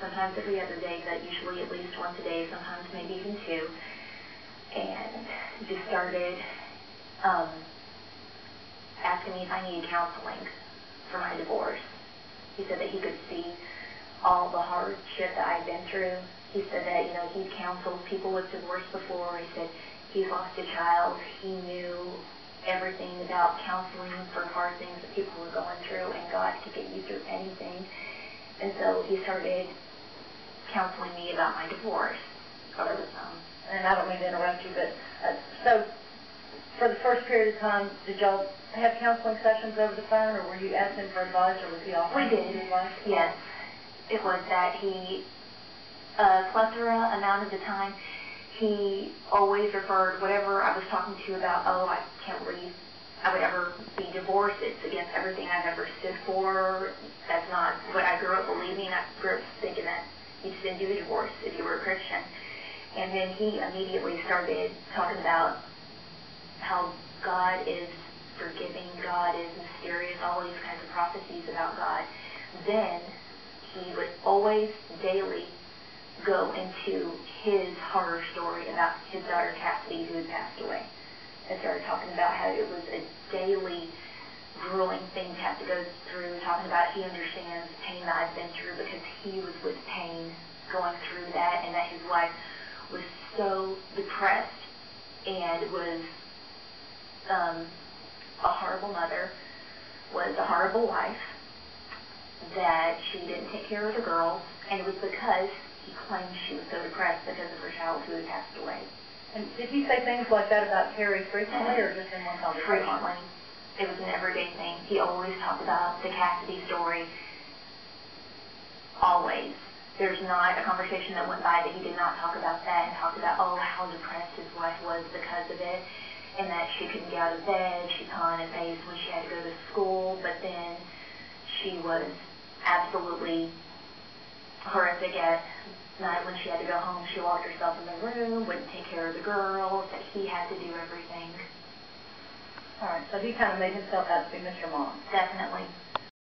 sometimes every other day, but usually at least once a day, sometimes maybe even two. And just started asking me if I needed counseling for my divorce. He said that he could see all the hardship that I'd been through. He said that, you know, he'd counseled people with divorce before. He said he's lost a child. He knew everything about counseling for hard things that people were going through, and God could get you through anything. And so he started counseling me about my divorce. And I don't mean to interrupt you, but so for the first period of time, did y'all have counseling sessions over the phone, or were you asking for advice, or was he offering advice? Yes. It was that he, a plethora amount of the time, he always referred whatever I was talking to about, oh, I can't believe I would ever be divorced. It's against everything I've ever stood for. That's not what I grew up believing. I grew up thinking that you just didn't do a divorce if you were a Christian. And then he immediately started talking about how God is forgiving, God is mysterious, all these kinds of prophecies about God. Then he would always daily go into his horror story about his daughter Cassidy, who had passed away, and started talking about how it was a daily grueling thing to have to go through, talking about he understands the pain that I've been through because he was with pain going through that, and that his wife was so depressed and was a horrible mother, was a horrible wife, that she didn't take care of the girls, and it was because he claimed she was so depressed because of her child who had passed away. And did he say things like that about Terry frequently, or just in one conversation? Frequently. It was an everyday thing. He always talked about the Cassidy story. Always. There's not a conversation that went by that he did not talk about that, and talked about, oh, how depressed his wife was because of it, and that she couldn't get out of bed. She put on a face when she had to go to school, but then she was absolutely horrific at night when she had to go home. She locked herself in the room, wouldn't take care of the girls, that he had to do everything. All right, so he kind of made himself out to be Mr. Mom. Definitely.